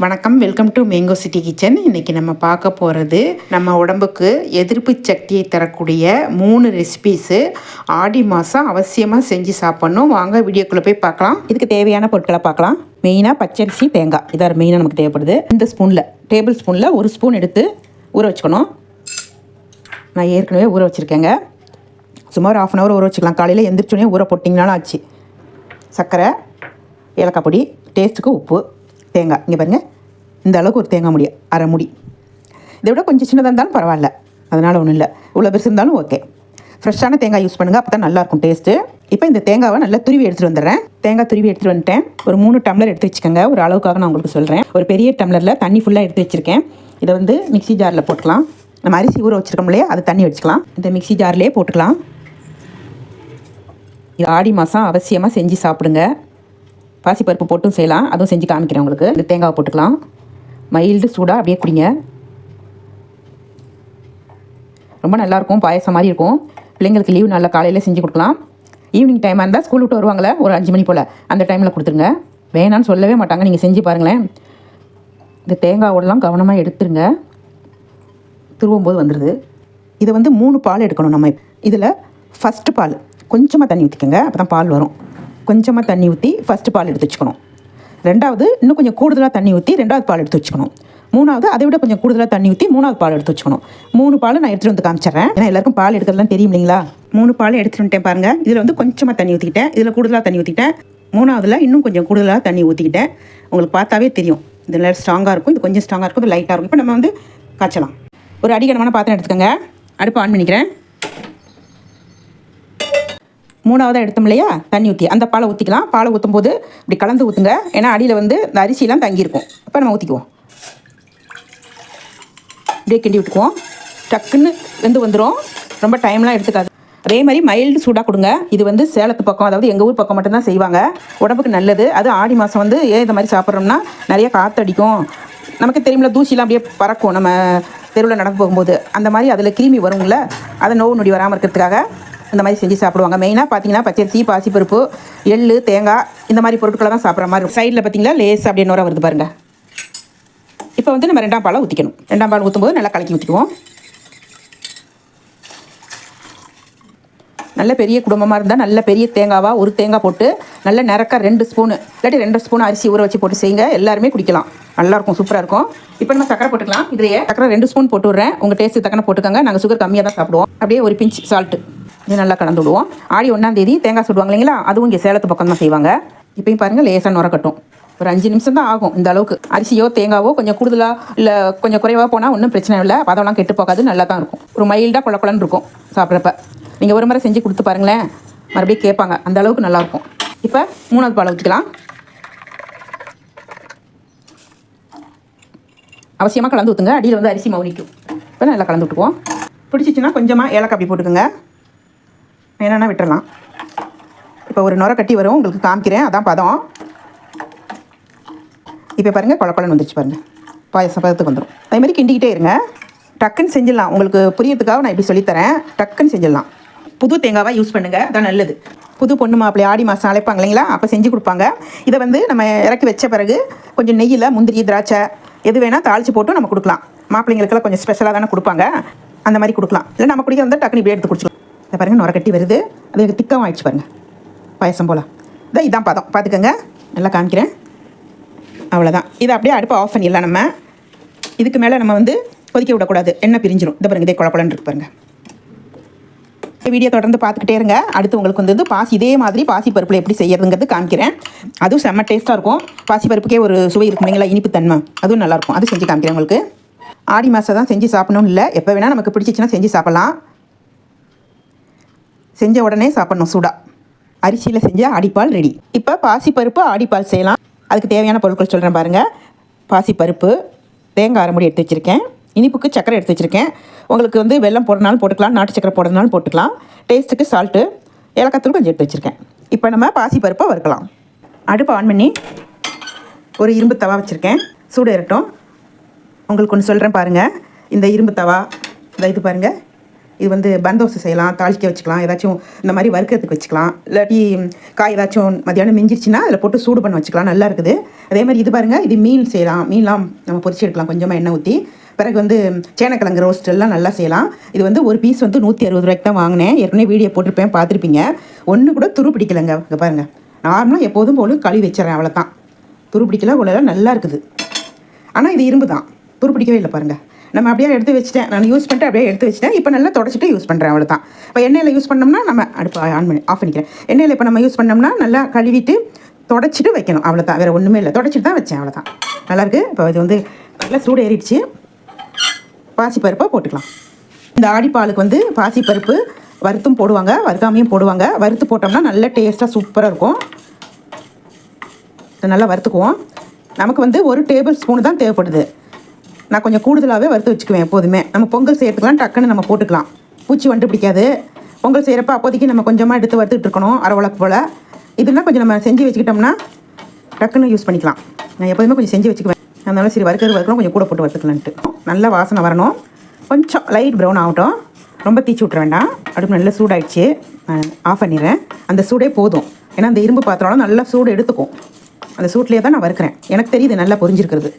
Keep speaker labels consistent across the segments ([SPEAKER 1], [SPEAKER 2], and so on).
[SPEAKER 1] வணக்கம், welcome to mango city kitchen. இன்றைக்கி நம்ம பார்க்க போகிறது நம்ம உடம்புக்கு எதிர்ப்பு சக்தியை தரக்கூடிய 3 ரெசிபீஸு. ஆடி மாதம் அவசியமாக செஞ்சு சாப்பிட்ணும். வாங்க வீடியோக்குள்ளே போய் பார்க்கலாம். இதுக்கு தேவையான பொருட்களை பார்க்கலாம். மெயினாக பச்சரிசி, தேங்காய், இதாக மெயினாக நமக்கு தேவைப்படுது. இந்த ஸ்பூனில், டேபிள் ஸ்பூனில் 1 ஸ்பூன் எடுத்து ஊற வச்சுக்கணும். நான் ஏற்கனவே ஊற வச்சுருக்கேங்க. சுமார் 1/2 hour ஊற வச்சுக்கலாம். காலையில் எந்திரிச்சோடனே ஊற போட்டிங்கனாலும் ஆச்சு. சர்க்கரை, ஏலக்காய் பொடி, டேஸ்ட்டுக்கு உப்பு, தேங்காய். இங்கே பாருங்கள், இந்த அளவுக்கு ஒரு தேங்காய் முடி, அரை முடி. இதை விட கொஞ்சம் சின்னதாக இருந்தாலும் பரவாயில்ல, அதனால் ஒன்றும் இல்லை. இவ்வளோ பெருசு இருந்தாலும் ஓகே. ஃப்ரெஷ்ஷான தேங்காய் யூஸ் பண்ணுங்கள், அப்போ தான் நல்லாயிருக்கும் டேஸ்ட்டு. இப்போ இந்த தேங்காவை நல்லா துருவி எடுத்துகிட்டு வந்துடுறேன். தேங்காய் துருவி எடுத்துகிட்டு வந்துட்டேன். ஒரு 3 டம்ளர் எடுத்து வச்சுக்கோங்க. ஒரு அளவுக்காக நான் உங்களுக்கு சொல்கிறேன். ஒரு பெரிய டம்ளரில் தண்ணி ஃபுல்லாக எடுத்து வச்சுருக்கேன். இதை வந்து மிக்ஸி ஜாரில் போட்டுக்கலாம். நம்ம அரிசி ஊற வச்சுருக்கோம் இல்லையா, அது தண்ணி வச்சுக்கலாம். இந்த மிக்ஸி ஜார்லேயே போட்டுக்கலாம். இது ஆடி மாதம் அவசியமாக செஞ்சு சாப்பிடுங்க. பாசிப்பருப்பு போட்டும் செய்யலாம், அதுவும் செஞ்சு காமிக்கிறேன் உங்களுக்கு. இந்த தேங்காவை போட்டுக்கலாம். மைல்டு சூடாக அப்படியே குடிங்க. ரொம்ப நல்லாயிருக்கும், பாயசம் மாதிரி இருக்கும். பிள்ளைங்களுக்கு லீவ் நல்லா காலையில் செஞ்சு கொடுக்கலாம். ஈவினிங் டைமாக இருந்தால் ஸ்கூல் விட்டு வருவாங்களே, ஒரு 5 மணி போல், அந்த டைமில் கொடுத்துருங்க. வேணான்னு சொல்லவே மாட்டாங்க. நீங்கள் செஞ்சு பாருங்களேன். இந்த தேங்காவோடலாம் கவனமாக எடுத்துருங்க. துருவும் போது வந்துடுது. இதை வந்து 3 பால் எடுக்கணும் நம்ம. இதில் ஃபஸ்ட்டு பால் கொஞ்சமாக தண்ணி ஊற்றிக்கோங்க, அப்போ தான் பால் வரும். கொஞ்சமாக தண்ணி ஊற்றி ஃபஸ்ட்டு பால் எடுத்து வச்சுக்கணும். ரெண்டாவது இன்னும் கொஞ்சம் கூடுதலாக தண்ணி ஊற்றி 2வது பால் எடுத்து வச்சுக்கணும். 3வது அதை விட கொஞ்சம் கூடுதலாக தண்ணி ஊற்றி 3வது பால் எடுத்து வச்சுக்கணும். 3 பால் நான் எடுத்துகிட்டு வந்து காமிச்சிட்றேன். ஏன்னா எல்லாருக்கும் பால் எடுக்கிறதுலாம் தெரியும் இல்லைங்களா. 3 பால் எடுத்துகிட்டு வந்துட்டேன் பாருங்கள். இதில் வந்து கொஞ்சமாக தண்ணி ஊற்றிக்கிட்டேன், இதில் கூடுதலாக தண்ணி ஊற்றிக்கிட்டேன். 3வதுல இன்னும் கொஞ்சம் கூடுதலாக தண்ணி ஊற்றிக்கிட்டேன். உங்களுக்கு பார்த்தாவே தெரியும், இதில் ஸ்ட்ராங்காக இருக்கும், இது கொஞ்சம் ஸ்ட்ராங்காக இருக்கும், இது லைட்டாக இருக்கும். இப்போ நம்ம வந்து காய்ச்சலாம். ஒரு அடிகனமான பாத்திரம் எடுத்துக்கோங்க. அடுப்பு ஆன் பண்ணிக்கிறேன். 3வதாக எடுத்தோம் இல்லையா, தண்ணி ஊற்றி அந்த பாலை ஊற்றிக்கலாம். பாலை ஊற்றும் போது இப்படி கலந்து ஊற்றுங்க, ஏன்னா அடியில் வந்து இந்த அரிசிலாம் தங்கியிருக்கும். இப்போ நம்ம ஊற்றிக்குவோம். இப்படியே கிண்டி விட்டுக்குவோம். டக்குன்னு வெந்து வந்துடும், ரொம்ப டைம்லாம் எடுத்துக்காது. அதே மாதிரி மைல்டு சூடாக கொடுங்க. இது வந்து சேலத்து பக்கம், அதாவது எங்கள் ஊர் பக்கம் மட்டும்தான் செய்வாங்க. உடம்புக்கு நல்லது. அது ஆடி மாதம் வந்து ஏன் இந்த மாதிரி சாப்பிட்றோம்னா, நிறைய காற்றடிக்கும். நமக்கு தெரியுமில்ல, தூசிலாம் அப்படியே பறக்கும் நம்ம தெருவில் நடந்து போகும்போது. அந்த மாதிரி அதில் கிருமி வருங்கள, அதை நோவு நொடி வராமல் இருக்கிறதுக்காக இந்த மாதிரி செஞ்சு சாப்பிடுவாங்க. மெயினாக பார்த்தீங்கன்னா பச்சரிசி, பாசிப்பருப்பு, எள்ளு, தேங்காய், இந்த மாதிரி பொருட்களை தான் சாப்பிட்ற மாதிரி இருக்கும். சைடில் பார்த்தீங்களா லேஸ் அப்படியே நோர வருது பாருங்கள். இப்போ வந்து நம்ம 2ஆம் பாலை ஊற்றிக்கணும். 2ஆம் பால் ஊற்றும்போது நல்லா கலக்கி ஊற்றிக்குவோம். நல்ல பெரிய குடும்பமாக இருந்தால் நல்ல பெரிய தேங்காவாக ஒரு தேங்காய் போட்டு நல்ல நிறக்க 2 ஸ்பூனு இல்லாட்டி 2 ஸ்பூன் அரிசி ஊற வச்சு போட்டு செய்யுங்க. எல்லாருமே குடிக்கலாம், நல்லாயிருக்கும், சூப்பராக இருக்கும். இப்போ நம்ம சக்கரை போட்டுக்கலாம். இதையே சக்கரை 2 ஸ்பூன் போட்டு விட்றேன். உங்கள் டேஸ்ட்டு தக்கன போட்டுக்கோங்க. நாங்கள் சுகர் கம்மியாக தான் சாப்பிடுவோம். அப்படியே ஒரு பிஞ்ச் சால்ட்டு இது நல்லா கலந்து விடுவோம். ஆடி 1ஆம் தேதி தேங்காய் சுடுவாங்க இல்லைங்களா, அதுவும் இங்கே சேலத்து பக்கம் தான் செய்வாங்க. இப்போயும் பாருங்கள், லேசாக நுரக்கட்டும். ஒரு 5 நிமிஷம் தான் ஆகும். இந்த அளவுக்கு அரிசியோ தேங்காவோ கொஞ்சம் கூடுதலாக இல்லை கொஞ்சம் குறைவாக போனால் ஒன்றும் பிரச்சனை இல்லை. பதம்லாம் கெட்டு போகாது, நல்லா தான் இருக்கும். ஒரு மைல்டாக குழக்குழன்னு இருக்கும் சாப்பிட்றப்ப. நீங்கள் ஒரு முறை செஞ்சு கொடுத்து பாருங்களேன், மறுபடியும் கேட்பாங்க. அந்த அளவுக்கு நல்லாயிருக்கும். இப்போ 3வது பால் ஊற்றிக்கலாம். அவசியமாக கலந்து ஊற்றுங்க, அடியில் வந்து அரிசி மவுனிக்கும். இப்போ நல்லா கலந்து விட்டுக்குவோம். பிடிச்சிச்சின்னா கொஞ்சமாக ஏலக்காய் அப்படி போட்டுக்கோங்க, வேணான்னா விட்டுறலாம். இப்போ ஒரு நுர கட்டி வரும், உங்களுக்கு காமிக்கிறேன், அதான் பதம். இப்போ பாருங்கள், குழப்பலன்னு வந்துருச்சு பாருங்கள். பாயசம் பதத்துக்கு வந்துடும். அதேமாதிரி கிண்டிக்கிட்டே இருங்க. டக்குன்னு செஞ்சிடலாம். உங்களுக்கு புரியறதுக்காக நான் இப்படி சொல்லித்தரேன். டக்குன்னு செஞ்சிடலாம். புது தேங்காவாக யூஸ் பண்ணுங்கள், அதான் நல்லது. புது பொண்ணு மாப்பிள்ளை ஆடி மாதம் அழைப்பாங்க இல்லைங்களா, அப்போ செஞ்சு கொடுப்பாங்க. இதை வந்து நம்ம இறக்கி வச்ச பிறகு கொஞ்சம் நெய்யில் முந்திரி, திராட்சை எது வேணால் தாளித்து போட்டு நம்ம கொடுக்கலாம். மாப்பிள்ளைங்களுக்கெல்லாம் கொஞ்சம் ஸ்பெஷலாக தானே கொடுப்பாங்க, அந்த மாதிரி கொடுக்கலாம். இல்லை நம்ம குடிக்க வந்து டக்குனு இப்படி எடுத்து குடிச்சிக்கலாம். இதை பாருங்கள், நுர கட்டி வருது, அது எனக்கு திக்காகவும் ஆயிடுச்சு பாருங்கள், பாயசம் போல். இதான் பதம், பார்த்துக்கோங்க. நல்லா காமிக்கிறேன். அவ்வளோதான். இதை அப்படியே அடுப்பை ஆஃப் பண்ணிடலாம். நம்ம இதுக்கு மேலே நம்ம வந்து கொதிக்க விடக்கூடாது, எண்ணெய் பிரிஞ்சிடும். இதை பாருங்கள், இதே குழப்பலன்னு இருக்கு பாருங்கள். வீடியோ தொடர்ந்து பார்த்துக்கிட்டே இருங்க. அடுத்து உங்களுக்கு வந்து இதே மாதிரி பாசி பருப்பில் எப்படி செய்யறதுங்கிறது காமிக்கிறேன். அதுவும் செம்ம டேஸ்ட்டாக இருக்கும். பாசி பருப்புக்கே ஒரு சுவை இருக்கும் இல்லைங்களா, இனிப்பு தன்மை, அதுவும் நல்லாயிருக்கும். அது செஞ்சு காமிக்கிறேன் உங்களுக்கு. ஆடி மாதம் தான் செஞ்சு சாப்பிடணும்னு இல்லை, எப்போ வேணால் நமக்கு பிடிச்சிச்சின்னா செஞ்சு சாப்பிட்லாம். செஞ்ச உடனே சாப்பிட்ணும் சூடாக. அரிசியில் செஞ்ச ஆடிப்பால் ரெடி. இப்போ பாசிப்பருப்பு ஆடிப்பால் செய்யலாம். அதுக்கு தேவையான பொருட்கள் சொல்கிறேன் பாருங்கள். பாசிப்பருப்பு, தேங்காய் அரை மூடி எடுத்து வச்சுருக்கேன். இனிப்புக்கு சக்கரை எடுத்து வச்சுருக்கேன். உங்களுக்கு வந்து வெல்லம் போடுறதுனாலும் போட்டுக்கலாம், நாட்டு சக்கரை போடுறதுனாலும் போட்டுக்கலாம். டேஸ்ட்டுக்கு சால்ட்டு, ஏலக்காய் தூள் கொஞ்சம் எடுத்து வச்சுருக்கேன். இப்போ நம்ம பாசிப்பருப்பை வறுக்கலாம். அடுப்பு ஆன் பண்ணி ஒரு இரும்பு தவா வச்சுருக்கேன், சூடு ஏறட்டும். உங்களுக்கு ஒன்று சொல்கிறேன் பாருங்கள். இந்த இரும்பு தவா, இந்த இது பாருங்கள், இது வந்து பந்தோசை செய்யலாம், தாளிக்க வச்சுக்கலாம், ஏதாச்சும் இந்த மாதிரி வறுக்கிறதுக்கு வச்சுக்கலாம். இல்லாட்டி காய் ஏதாச்சும் மத்தியானம் மிஞ்சிருச்சுன்னா அதில் போட்டு சூடு பண்ண வச்சுக்கலாம். நல்லா இருக்குது. அதே மாதிரி இது பாருங்கள், இது மீன் செய்யலாம். மீன்லாம் நம்ம பொரிச்சு எடுக்கலாம் கொஞ்சமாக எண்ணெய் ஊற்றி. பிறகு வந்து சேனக்கிழங்கு ரோஸ்ட் எல்லாம் நல்லா செய்யலாம். இது வந்து ஒரு பீஸ் வந்து 160 ரூபாய்க்கு தான் வாங்கினேன். ஏற்கனவே வீடியோ போட்டிருப்பேன், பார்த்துருப்பீங்க. ஒன்று கூட துரு பிடிக்கலைங்க. இங்கே பாருங்கள், நார்மலாக எப்போதும் போல கழுவி வச்சிடறேன், அவ்வளோதான். துரு பிடிக்கல, உள்ளெல்லாம் நல்லா இருக்குது. ஆனால் இது இரும்பு தான், துரு பிடிக்கவே இல்லை பாருங்கள். நம்ம அப்படியே எடுத்து வச்சுட்டேன், நான் யூஸ் பண்ணிட்டு அப்படியே எடுத்து வச்சுட்டேன். இப்போ நல்லா தொடச்சிட்டு யூஸ் பண்ணுறேன், அவ்வளோதான். இப்போ எண்ணெயில் யூஸ் பண்ணோம்னா நம்ம அடுப்பு ஆஃப் பண்ணிக்கிறேன். எண்ணெயில் இப்போ நம்ம யூஸ் பண்ணோம்னா நல்லா கழுவிட்டு தொடச்சிட்டு வைக்கணும், அவ்வளோதான். வேறு ஒன்றுமே இல்லை, தொடச்சிட்டு தான் வச்சேன், அவ்வளோதான். நல்லாயிருக்கு. இப்போ இது வந்து நல்லா சூடு ஏறிடுச்சு. பாசிப்பருப்பை போட்டுக்கலாம். இந்த ஆடிப்பாலுக்கு வந்து பாசிப்பருப்பு வறுத்தும் போடுவாங்க, வறுக்காமையும் போடுவாங்க. வறுத்து போட்டோம்னா நல்ல டேஸ்ட்டாக சூப்பராக இருக்கும். நல்லா வறுத்துக்குவோம். நமக்கு வந்து 1 டேபிள் ஸ்பூன் தான் தேவைப்படுது. நான் கொஞ்சம் கூடுதலாகவே வறுத்து வச்சுக்குவேன் எப்போதுமே. நம்ம பொங்கல் செய்யறதுக்குலாம் டக்குன்னு நம்ம போட்டுக்கலாம், பூச்சி வண்டு பிடிக்காது. பொங்கல் செய்கிறப்ப அப்போதைக்கு நம்ம கொஞ்சமாக எடுத்து வறுத்துட்டு இருக்கணும், அரை உலக்கு போல். இதுனா கொஞ்சம் நம்ம செஞ்சு வச்சுக்கிட்டோம்னா டக்குன்னு யூஸ் பண்ணிக்கலாம். நான் எப்போதுமே கொஞ்சம் செஞ்சு வச்சுக்குவேன். அதனால சரி வறுக்கணும், கொஞ்சம் கூட போட்டு வறுத்துக்கலான்ட்டு. நல்லா வாசனை வரணும், கொஞ்சம் லைட் ப்ரௌன் ஆகட்டும், ரொம்ப தீச்சு விட்ற வேண்டாம். அடுப்பு நல்லா சூடாகிடுச்சு, நான் ஆஃப் பண்ணிடுறேன். அந்த சூடே போதும், ஏன்னா அந்த இரும்பு பாத்திரம்லாம் நல்லா சூடு எடுத்துக்கும். அந்த சூட்லேயே தான் நான் வறுக்கிறேன். எனக்கு தெரியுது நல்லா பொரிஞ்சிருக்கிறது,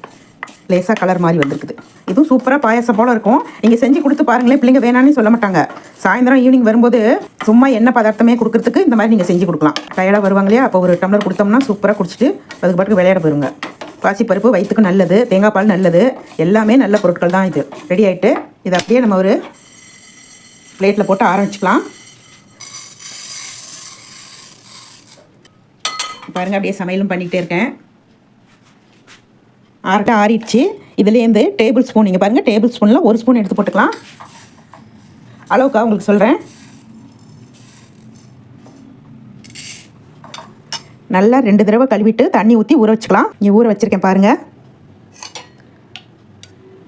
[SPEAKER 1] லேசாக கலர் மாதிரி வந்திருக்குது. இதுவும் சூப்பராக பாயாசம் போல் இருக்கும். நீங்கள் செஞ்சு கொடுத்து பாருங்களேன், பிள்ளைங்க வேணான்னு சொல்ல மாட்டாங்க. சாயந்தரம் ஈவினிங் வரும்போது சும்மா எண்ணெய் பதார்த்தமே கொடுக்குறதுக்கு இந்த மாதிரி நீங்கள் செஞ்சு கொடுக்கலாம். டயர்டாக வருவாங்க இல்லையா, அப்போ ஒரு டம்ளர் கொடுத்தோம்னா சூப்பராக குடிச்சிட்டு அதுக்கு பாட்டுக்கு விளையாட போயிருங்க. பாசிப்பருப்பு வயிற்றுக்கு நல்லது, தேங்காய் பால் நல்லது, எல்லாமே நல்ல பொருட்கள் தான். இது ரெடி ஆகிட்டு இதை அப்படியே நம்ம ஒரு பிளேட்டில் போட்டு ஆரம்பிச்சுக்கலாம். பாருங்கள், அப்படியே சமையலும் பண்ணிக்கிட்டே இருக்கேன். ஆறிடுச்சு. இதுலேருந்து டேபிள் ஸ்பூன், நீங்கள் பாருங்கள், டேபிள் ஸ்பூனில் 1 ஸ்பூன் எடுத்து போட்டுக்கலாம். அளவுக்காக உங்களுக்கு சொல்கிறேன். நல்லா 2 தடவை கழுவிட்டு தண்ணி ஊற்றி ஊற வச்சுக்கலாம். இங்கே ஊற வச்சுருக்கேன் பாருங்கள்.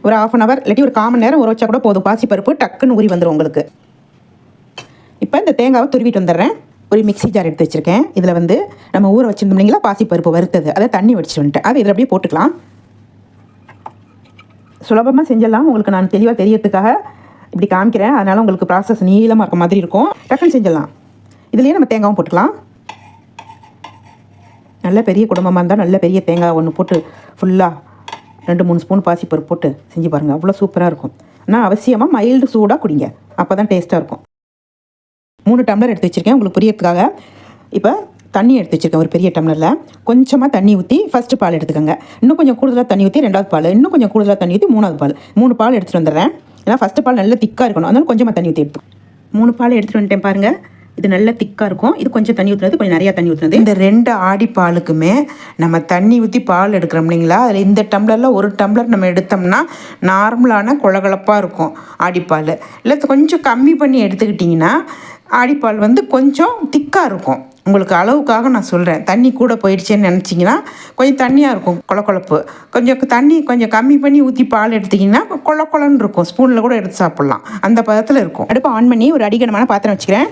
[SPEAKER 1] ஒரு 1/2 அன் ஹவர் இல்லாட்டி ஒரு 1/4 மணி நேரம் ஊற வச்சா கூட போதும். பாசிப்பருப்பு டக்குன்னு ஊறி வந்துடும் உங்களுக்கு. இப்போ இந்த தேங்காவை துருவிட்டு வந்துடுறேன். ஒரு மிக்ஸி ஜார் எடுத்து வச்சுருக்கேன். இதில் வந்து நம்ம ஊற வச்சுருந்தோம் இல்லைங்களா, பாசிப்பருப்பு வறுத்தது, அதை தண்ணி வடிச்சிட்டு வந்துட்டேன். அதை இதில் அப்படியே போட்டுக்கலாம். சுலபமாக செஞ்சிடலாம். உங்களுக்கு நான் தெளிவாக தெரியறதுக்காக இப்படி காமிக்கிறேன். அதனால் உங்களுக்கு ப்ராசஸ் நீளமாக இருக்க மாதிரி இருக்கும். டக்குன்னு செஞ்சிடலாம். இதுலேயே நம்ம தேங்காவும் போட்டுக்கலாம். நல்ல பெரிய குடும்பமாக இருந்தால் நல்ல பெரிய தேங்காய் ஒன்று போட்டு ஃபுல்லாக 2-3 ஸ்பூன் பாசிப்பருப்பு போட்டு செஞ்சு பாருங்கள், அவ்வளோ சூப்பராக இருக்கும். ஆனால் அவசியமாக மைல்டு சூடாக குடிங்க, அப்போ தான் டேஸ்ட்டாக இருக்கும். 3 டம்ளர் எடுத்து வச்சுருக்கேன் உங்களுக்கு புரியறதுக்காக. இப்போ தண்ணி எடுத்து வச்சுருக்கேன் ஒரு பெரிய டம்ளரில். கொஞ்சமாக தண்ணி ஊற்றி ஃபஸ்ட்டு பால் எடுத்துக்கோங்க. இன்னும் கொஞ்சம் கூடுதலாக தண்ணி ஊற்றி 2வது பால், இன்னும் கொஞ்சம் கூடுதலாக தண்ணி ஊற்றி 3வது பால். 3 பால் எடுத்துகிட்டு வந்துடுறேன். ஏன்னா ஃபஸ்ட்டு பால் நல்லா திக்காக இருக்கணும், அதனால கொஞ்சமாக தண்ணி ஊற்றி எடுத்து 3 பால் எடுத்துகிட்டு வந்துட்டேன் பாருங்கள். இது நல்லா திக்காக இருக்கும். இது கொஞ்சம் தண்ணி ஊற்றுறது, கொஞ்சம் நிறையா தண்ணி ஊற்றுறது. இந்த 2 ஆடிப்பாலுக்குமே நம்ம தண்ணி ஊற்றி பால் எடுக்கிறோம் இல்லைங்களா, அதில் இந்த டம்ளரில் 1 டம்ளர் நம்ம எடுத்தோம்னா நார்மலான குழகுழப்பாக இருக்கும் ஆடிப்பால். இல்லை கொஞ்சம் கம்மி பண்ணி எடுத்துக்கிட்டிங்கன்னா ஆடிப்பால் வந்து கொஞ்சம் திக்காக இருக்கும். உங்களுக்கு அளவுக்காக நான் சொல்கிறேன். தண்ணி கூட போயிடுச்சேன்னு நினச்சிங்கன்னா கொஞ்சம் தண்ணியாக இருக்கும், குழக்குழப்பு. கொஞ்சம் தண்ணி கொஞ்சம் கம்மி பண்ணி ஊற்றி பால் எடுத்திங்கன்னா குழக்குழன்னு இருக்கும். ஸ்பூனில் கூட எடுத்து சாப்பிட்லாம், அந்த பதத்தில் இருக்கும். அடுப்பை ஆன் பண்ணி ஒரு அடிகனமான பாத்திரம் வச்சுக்கிறேன்.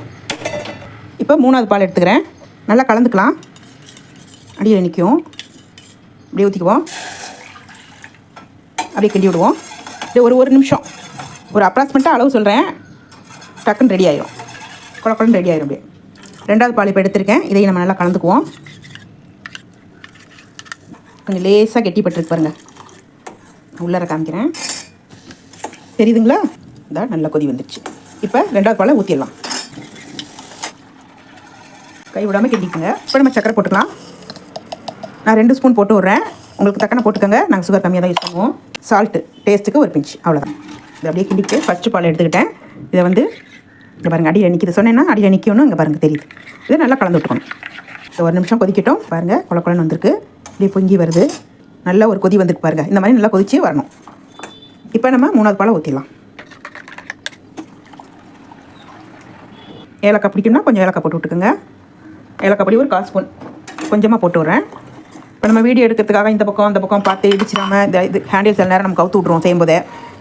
[SPEAKER 1] இப்போ 3வது பால் எடுத்துக்கிறேன். நல்லா கலந்துக்கலாம். அடியில் நிற்கும், அப்படியே ஊற்றிக்குவோம், அப்படியே கிண்டி விடுவோம். இது ஒரு நிமிஷம், ஒரு அப்ராக்சிமேட்டாக அளவு சொல்கிறேன், டக்குன்னு ரெடி ஆயிடும், குழக்குழன்னு ரெடி ஆயிடும். அப்படியே 2வது பால் இப்போ எடுத்திருக்கேன். இதையும் நம்ம நல்லா கலந்துக்குவோம். கொஞ்சம் லேசாக கெட்டிப்பட்டுருக்கு பாருங்கள், உள்ளார காமிக்கிறேன், தெரியுதுங்களா? இதான் நல்லா கொதி வந்துடுச்சு. இப்போ 2வது பாலை ஊற்றிடலாம். கை விடாமல் கிண்டிக்குங்க. இப்போ நம்ம சக்கரை போட்டுக்கலாம். நான் 2 ஸ்பூன் போட்டு விட்றேன், உங்களுக்கு தக்கன போட்டுக்கோங்க. நாங்கள் சுகர் கம்மியாக தான் யூஸ் பண்ணுவோம். சால்ட்டு டேஸ்ட்டுக்கு ஒரு பிஞ்ச், அவ்வளோதான். இதை அப்படியே கிண்டிட்டு ஃபஸ்ட்டு பால் எடுத்துக்கிட்டேன். இதை வந்து இங்கே பாருங்கள், அடியில் நிற்கிது சொன்னேன்னா அடியில் நிற்கணும். இங்கே பாருங்கள் தெரியுது. இதை நல்லா கலந்து விட்டுக்கணும். இது 1 நிமிஷம் கொதிக்கட்டும். பாருங்கள், குழக்குழன்னு வந்திருக்கு, இப்படியே பொங்கி வருது. நல்லா ஒரு கொதி வந்துருக்கு பாருங்கள். இந்த மாதிரி நல்லா கொதிச்சு வரணும். இப்போ நம்ம 3வது பாலை ஊற்றிடலாம். ஏலக்காய் பிடிக்கும்னா கொஞ்சம் ஏலக்காய் போட்டு விட்டுக்குங்க. ஏலக்காய் பொடி ஒரு 1/4 ஸ்பூன் கொஞ்சமாக போட்டு விட்றேன். இப்போ நம்ம வீடியோ எடுக்கிறதுக்காக இந்த பக்கம் அந்த பக்கம் பார்த்து இடிச்சிடாமல் இந்த இது ஹேண்டில் சில நேரம் நம்ம கவுத்து விட்ருவோம் செய்யும்போதே.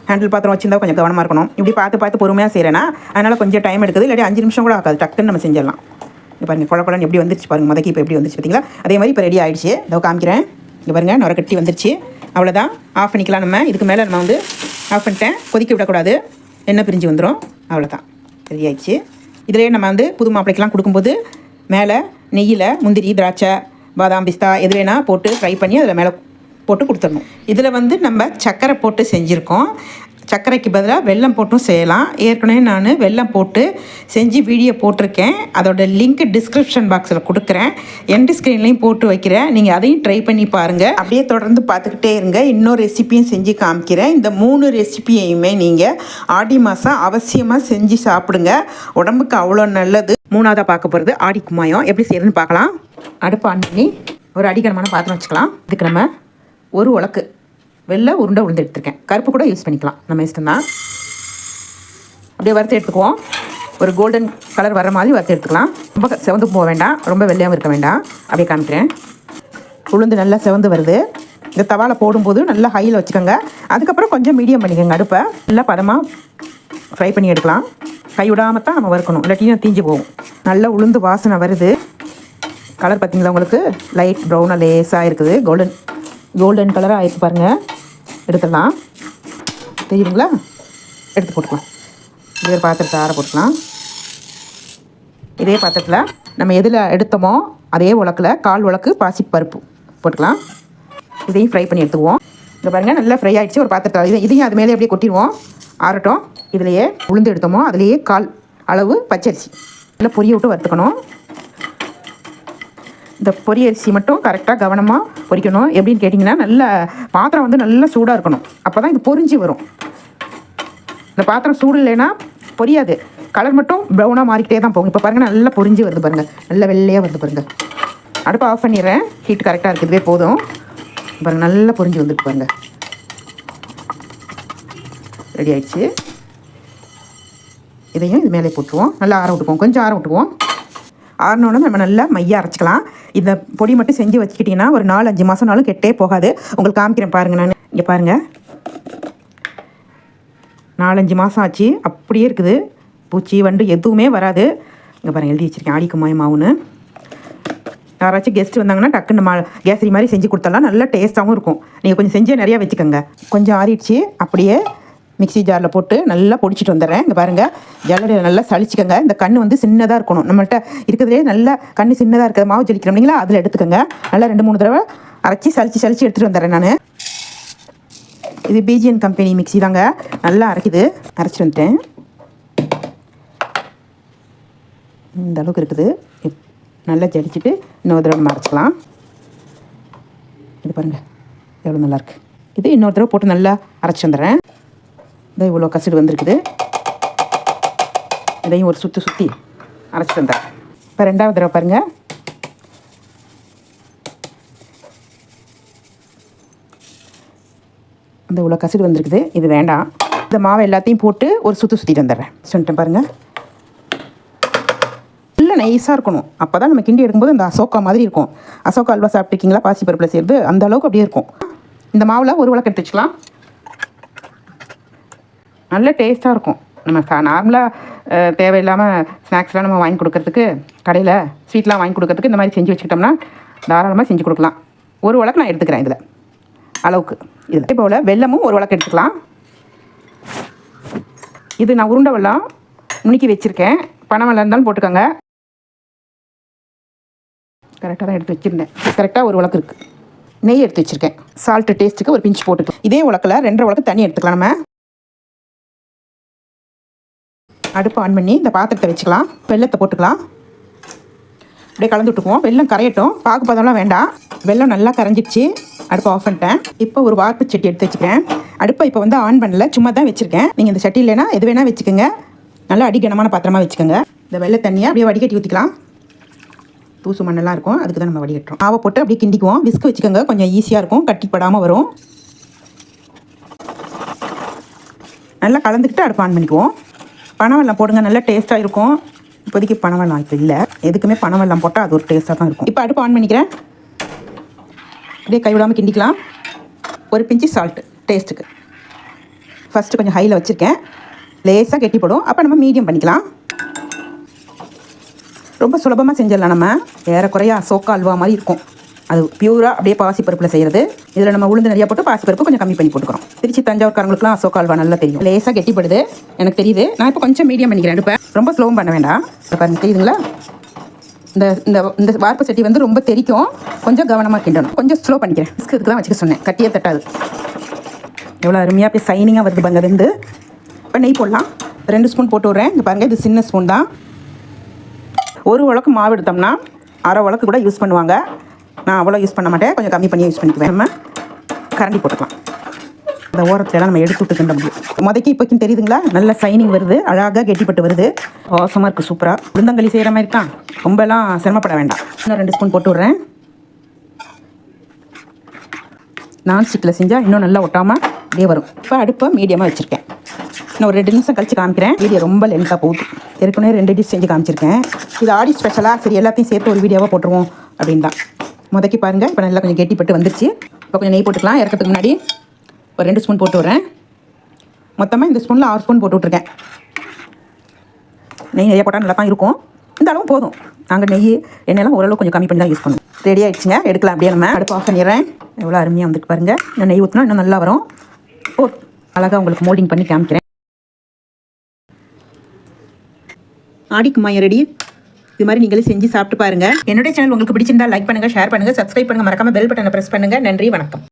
[SPEAKER 1] ஹேண்டில் பாத்திரம் வச்சுருந்தா கொஞ்சம் கவனமாக இருக்கணும். இப்படி பார்த்து பொறுமையாக செய்கிறேன்னா அதனால் கொஞ்சம் டைம் எடுக்குது. இல்லாட்டி 5 நிமிஷம் கூட ஆகாது, டக்குன்னு நம்ம செஞ்சிடலாம். இப்போ பாருங்கள், குழப்பம் எப்படி வந்துருச்சு பாருங்கள். முதக்கி இப்போ எப்படி வந்துச்சு பார்த்தீங்களா? அதே மாதிரி இப்போ ரெடி ஆகிடுச்சு. இதோ காமிக்கிறேன். இங்கே பாருங்கள், நுர கட்டி வந்துருச்சு. அவ்வளோதான், ஆஃப் பண்ணிக்கலாம். நம்ம இதுக்கு மேலே நம்ம வந்து ஆஃப் பண்ணிட்டேன். கொதிக்க விடக்கூடாது, எண்ணெய் பிரிஞ்சு வந்துடும். அவ்வளோதான். ரெடி ஆயிடுச்சு. இதிலே நம்ம வந்து புது மாப்பிளைக்கெலாம் கொடுக்கும்போது மேலே நெய்யில் முந்திரி, திராட்சை, பாதாம், பிஸ்தா எது வேணால் போட்டு ஃப்ரை பண்ணி அதில் மேலே போட்டு கொடுத்துடணும். இதில் வந்து நம்ம சர்க்கரை போட்டு செஞ்சுருக்கோம். சர்க்கரைக்கு பதிலாக வெல்லம் போட்டும் செய்யலாம். ஏற்கனவே நான் வெல்லம் போட்டு செஞ்சு வீடியோ போட்டிருக்கேன். அதோட லிங்க் டிஸ்கிரிப்ஷன் பாக்ஸில் கொடுக்குறேன். எண்ட் ஸ்க்ரீன்லேயும் போட்டு வைக்கிறேன். நீங்கள் அதையும் ட்ரை பண்ணி பாருங்கள். அப்படியே தொடர்ந்து பார்த்துக்கிட்டே இருங்க. இன்னொரு ரெசிப்பியும் செஞ்சு காமிக்கிறேன். இந்த 3 ரெசிப்பியையுமே நீங்கள் ஆடி மாதம் அவசியமாக செஞ்சு சாப்பிடுங்க. உடம்புக்கு அவ்வளோ நல்லது. 3ஆவதாக பார்க்க போகிறது ஆடி கும்மாயம். எப்படி செய்யறதுன்னு பார்க்கலாம். அடுப்பு ஆன் பண்ணி ஒரு அடிகனமான பாத்திரம் வச்சுக்கலாம். இதுக்கு நம்ம ஒரு உலக்கு வெள்ளை உருண்டை உளுந்து எடுத்துருக்கேன். கருப்பு கூட யூஸ் பண்ணிக்கலாம், நம்ம இஷ்டம்தான். அப்படியே வறுத்து எடுத்துக்குவோம். ஒரு கோல்டன் கலர் வர மாதிரி வறுத்து எடுத்துக்கலாம். ரொம்ப செவந்து போக வேண்டாம், ரொம்ப வெள்ளையாகவும் இருக்க வேண்டாம். அப்படியே காமிக்கிறேன். உளுந்து நல்லா செவந்து வருது. இந்த தவாவில் போடும்போது நல்லா ஹையில் வச்சுக்கோங்க. அதுக்கப்புறம் கொஞ்சம் மீடியம் பண்ணிக்கோங்க. அடுப்பை நல்லா பதமாக ஃப்ரை பண்ணி எடுக்கலாம். கை விடாமல் தான் நம்ம வறுக்கணும், இல்லாட்டியும் தீஞ்சு போகும். நல்லா உளுந்து வாசனை வருது. கலர் பார்த்திங்களா, உங்களுக்கு லைட் ப்ரௌனாக லேஸாக இருக்குது. கோல்டன் கலராக ஆயிருக்கு பாருங்கள். எடுத்துடலாம். தெரியுதுங்களா? எடுத்து போட்டுக்கலாம். இதே பாத்திரத்தை ஆற போட்டுக்கலாம். இதே பாத்திரத்தில் நம்ம எதில் எடுத்தோமோ அதே உலக்கில் 1/4 உலக்கு பாசிப்பருப்பு போட்டுக்கலாம். இதையும் ஃப்ரை பண்ணி எடுத்துக்குவோம். இங்கே பாருங்கள், நல்லா ஃப்ரை ஆகிடுச்சு. ஒரு பாத்திரத்தில் இதையும் அது மேலே அப்படியே கொட்டிடுவோம். ஆறட்டும். இதிலையே உளுந்து எடுத்தோமோ அதுலேயே 1/4 அளவு பச்சரிசி நல்லா பொரிய விட்டு வறுத்துக்கணும். இந்த பொரியரிசி மட்டும் கரெக்டாக கவனமாக பொரிக்கணும். எப்படின்னு கேட்டிங்கன்னா, நல்ல பாத்திரம் வந்து நல்லா சூடாக இருக்கணும். அப்போ தான் இது பொரிஞ்சு வரும். இந்த பாத்திரம் சூடு இல்லைன்னா பொரியாது. கலர் மட்டும் ப்ரௌனாக மாறிக்கிட்டே தான் போகும். இப்போ பாருங்கள், நல்லா பொரிஞ்சு வருது பாருங்கள். நல்லா வெள்ளையாக வருது பாருங்கள். அடுப்பை ஆஃப் பண்ணிடுறேன். ஹீட் கரெக்டாக இருக்குது, இதுவே போதும். பாருங்கள், நல்லா பொரிஞ்சு வந்துட்டு பாருங்கள். ரெடி ஆயிடுச்சு. இதையும் இது மேலே போட்டுருவோம். நல்லா ஆற விட்டுக்குவோம். கொஞ்சம் ஆற விட்டுக்குவோம். ஆறினோடனே நம்ம நல்லா மையாக அரைச்சிக்கலாம். இந்த பொடி மட்டும் செஞ்சு வச்சுக்கிட்டிங்கன்னா ஒரு 4-5 மாதம்னாலும் கெட்டே போகாது. உங்களுக்கு காமிக்கிறேன் பாருங்கள். நான் இங்கே பாருங்கள், 4-5 மாதம் ஆச்சு, அப்படியே இருக்குது. பூச்சி வண்டு எதுவுமே வராது. இங்கே பாருங்கள், எழுதி வச்சுருக்கேன் ஆடி கும்மாயம் மாவுன்னு. யாராச்சும் கெஸ்ட்டு வந்தாங்கன்னா டக்குன்னு கேசரி மாதிரி செஞ்சு கொடுத்தாலாம் நல்லா டேஸ்ட்டாகவும் இருக்கும். நீங்கள் கொஞ்சம் செஞ்சே நிறையா வச்சுக்கோங்க. கொஞ்சம் ஆறிடுச்சு. அப்படியே மிக்ஸி ஜாரில் போட்டு நல்லா பொடிச்சிட்டு வந்துடுறேன். இங்கே பாருங்கள், ஜல்லடையில் நல்லா சளிச்சிக்கோங்க. இந்த கண் வந்து சின்னதாக இருக்கணும். நம்மள்கிட்ட இருக்கிறதுலே நல்லா கண் சின்னதாக இருக்கிற மாவு ஜலிக்கிறோம் இல்லைங்களா, அதில் எடுத்துக்கோங்க. நல்லா 2-3 தடவை அரைச்சி சளிச்சு எடுத்துகிட்டு வந்துடுறேன் நான். இது பிஜிஎன் கம்பெனி மிக்ஸி தாங்க, நல்லா அரைக்குது. அரைச்சிட்டு வந்துட்டேன். இந்த அளவுக்கு இருக்குது. நல்லா ஜலிச்சுட்டு இன்னொரு தடவை நம்ம அரைச்சிக்கலாம். இது பாருங்கள் எவ்வளோ நல்லாயிருக்கு. இது இன்னொரு தடவை போட்டு நல்லா அரைச்சி வந்துடுறேன். இதை இவ்வளோ கசிடு வந்துருக்குது. இதையும் ஒரு சுற்றி அரைச்சிட்டு வந்துடுறேன். இப்போ 2வது தடவை பாருங்கள். அந்த இவ்வளோ கசிடு வந்துருக்குது. இது வேண்டாம். இந்த மாவை எல்லாத்தையும் போட்டு ஒரு சுற்றிட்டு வந்துடுறேன். சொல்லிட்டேன் பாருங்கள். நல்லா நைஸாக இருக்கணும். அப்போ தான் நம்ம கிண்டி எடுக்கும்போது அந்த அசோக்கா மாதிரி இருக்கும். அசோக்கா அல்வா சாப்பிட்ருக்கீங்களா? பாசிப்பருப்பில் சேர்த்து அந்த அளவுக்கு அப்படியே இருக்கும். இந்த மாவில் ஒரு உலக்கு எடுத்து வச்சுக்கலாம். நல்ல டேஸ்ட்டாக இருக்கும். நம்ம நார்மலாக தேவையில்லாமல் ஸ்நாக்ஸ்லாம் நம்ம வாங்கி கொடுக்கறதுக்கு, கடையில் ஸ்வீட்லாம் வாங்கி கொடுக்கறதுக்கு இந்த மாதிரி செஞ்சு வச்சுக்கிட்டோம்னா தாராளமாக செஞ்சு கொடுக்கலாம். ஒரு உலக்கு நான் எடுத்துக்கிறேன் இதில் அளவுக்கு. இதில் இப்போ வெல்லமும் ஒரு உலக்கு எடுத்துக்கலாம். இது நான் உருண்டை வெல்லம் நுணுக்கி வச்சுருக்கேன். பனை வெல்லம் இருந்தாலும் போட்டுக்கோங்க. கரெக்டாக தான் எடுத்து வச்சுருந்தேன். கரெக்டாக ஒரு உலக்கு இருக்குது. நெய் எடுத்து வச்சுருக்கேன். சால்ட்டு டேஸ்ட்டுக்கு ஒரு பிஞ்சு போட்டுக்கலாம். இதே உலக்கில் 2 உலக்கு தண்ணி எடுத்துக்கலாம். நம்ம அடுப்பு ஆன் பண்ணி இந்த பாத்திரத்தை வச்சுக்கலாம். வெல்லத்தை போட்டுக்கலாம். அப்படியே கலந்து விட்டுக்குவோம். வெல்லம் கரையட்டும். பாகு பதம்லாம் வேண்டாம். வெல்லம் நல்லா கரைஞ்சிடுச்சு. அடுப்பை ஆஃப் பண்ணிட்டேன். இப்போ ஒரு வார்ப்பு சட்டி எடுத்து வச்சுக்கிறேன். அடுப்பை இப்போ வந்து ஆன் பண்ணல, சும்மா தான் வச்சுருக்கேன். நீங்கள் இந்த சட்டி இல்லைன்னா எது வேணால் வச்சுக்கோங்க. நல்லா அடிகனமான பாத்திரமாக வச்சுக்கோங்க. இந்த வெள்ளை தண்ணியை அப்படியே வடிகட்டி ஊற்றிக்கலாம். தூசு மண்ணெல்லாம் இருக்கும், அதுக்கு தான் நம்ம வடிகட்டுறோம். மாவை போட்டு அப்படியே கிண்டிக்குவோம். விஸ்க் வச்சுக்கோங்க, கொஞ்சம் ஈஸியாக இருக்கும், கட்டிப்படாமல் வரும். நல்லா கலந்துக்கிட்டு அடுப்பு ஆன் பண்ணிக்குவோம். பனவெல்லம் போடுங்க, நல்லா டேஸ்ட்டாக இருக்கும். இப்போதைக்கு பனவெல்லம் இப்போ இல்லை. எதுக்குமே பனவெல்லம் போட்டால் அது ஒரு டேஸ்ட்டாக தான் இருக்கும். இப்போ அடுப்பு ஆன் பண்ணிக்கிறேன். அப்படியே கைவிடாமல் கிண்டிக்கலாம். ஒரு பிஞ்சு சால்ட்டு டேஸ்ட்டுக்கு. ஃபஸ்ட்டு கொஞ்சம் ஹையில் வச்சுருக்கேன். லேசாக கெட்டிப்படும். அப்போ நம்ம மீடியம் பண்ணிக்கலாம். ரொம்ப சுலபமாக செஞ்சிடலாம். நம்ம ஏறக்குறையா அசோக்கா அல்வா மாதிரி இருக்கும்.
[SPEAKER 2] அது பியூராக அப்படியே பாசிப்பருப்பில் செய்கிறது. இதில் நம்ம உளுந்து நிறையா போட்டு பாசிப்பருப்பு கொஞ்சம் கம்மி பண்ணி போட்டுக்கிறோம். திருச்சி தஞ்சாவூர்காரங்களுக்குலாம் அசோகா அல்வா நல்லா தெரியும். லேசாக கெட்டிப்படுது எனக்கு தெரியுது. நான் இப்போ கொஞ்சம் மீடியம் பண்ணிக்கிறேன். இப்போ ரொம்ப ஸ்லோவும் பண்ண வேண்டாம். பாருங்க தெரியுதுங்களா? இந்த இந்த இந்த வார்ப்பு சட்டி வந்து ரொம்ப தெரிக்கும். கொஞ்சம் கவனமாக கிண்டணும். கொஞ்சம் ஸ்லோ பண்ணிக்கிறேன். இதுக்கு தான் வச்சுக்க சொன்னேன். கட்டியே தட்டாது. எவ்வளோ அருமையாக அப்படியே சைனிங்காக வருது பாருங்க. வெந்து இப்போ நெய் போடலாம். 2 ஸ்பூன் போட்டு விட்றேன். இங்கே பாருங்கள், இது சின்ன ஸ்பூன் தான். ஒரு உலக்கு மாவு எடுத்தோம்னா அரை உலக்கு கூட யூஸ் பண்ணுவாங்க. நான் அவ்வளோ யூஸ் பண்ண மாட்டேன். கொஞ்சம் கம்மி பண்ணி யூஸ் பண்ணிக்குவேன். நம்ம கரண்டி போட்டுக்கலாம். இந்த ஓரத்துலலாம் நம்ம எடுத்து விட்டு கிண்ட முடியும். முதக்கி இப்போக்கும் தெரியுதுங்களா? நல்ல சைனிங் வருது. அழகாக கெட்டிப்பட்டு வருது. வாசமாக இருக்குது. சூப்பராக உளுந்தங்களி செய்கிற மாதிரி தான். ரொம்பலாம் சிரமப்பட வேண்டாம். இன்னும் 2 ஸ்பூன் போட்டு விட்றேன். நான்ஸ்டிக்கில் செஞ்சால் இன்னும் நல்லா ஒட்டாமல் அப்படியே வரும். இப்போ அடுப்பை மீடியமாக வச்சுருக்கேன். இன்னும் ஒரு 2 நிமிஷம் கழிச்சு காமிக்கிறேன். வீடியோ ரொம்ப லென்த்தாக போகுது. ஏற்கனவே 2 டிஷ் செஞ்சு காமிச்சிருக்கேன். இது ஆடி ஸ்பெஷலாக சரி எல்லாத்தையும் சேர்த்து ஒரு வீடியோவாக போட்டுருவோம் அப்படின்னு தான். முதக்கி பாருங்கள். இப்போ நல்லா கொஞ்சம் கெட்டிப்பட்டு வந்துருச்சு. இப்போ கொஞ்சம் நெய் போட்டுக்கலாம். இறக்கிறதுக்கு முன்னாடி ஒரு 2 ஸ்பூன் போட்டு விட்றேன். மொத்தமாக இந்த ஸ்பூனில் 6 ஸ்பூன் போட்டு விட்ருக்கேன். நெய் நிறைய போட்டால் நல்லா தான் இருக்கும். இந்த அளவு போதும். நாங்கள் நெய் எண்ணெயெல்லாம் ஓரளவு கொஞ்சம் கம்மி பண்ணி தான் யூஸ் பண்ணுவோம். ரெடி ஆகிடுச்சுங்க. எடுக்கலாம். அப்படியே நம்ம அடுப்பு ஆஃப் பண்ணிடுறேன். எவ்வளோ அருமையாக வந்துட்டு பாருங்கள். இந்த நெய் ஊற்றினா இன்னும் நல்லா வரும். அழகாக உங்களுக்கு மோல்டிங் பண்ணி காமிக்கிறேன். ஆடிக்கு மாயம் ரெடி. இது மாதிரி நீங்களே செஞ்சு சாப்பிட்டு பாருங்கள். என்னுடைய சேனல் உங்களுக்கு பிடிச்சிருந்தா லைக் பண்ணுங்கள், ஷேர் பண்ணுங்கள், சப்ஸ்கிரைப் பண்ணுங்கள். மறக்காமல் பெல் பட்டனை ப்ரெஸ் பண்ணுங்கள். நன்றி, வணக்கம்.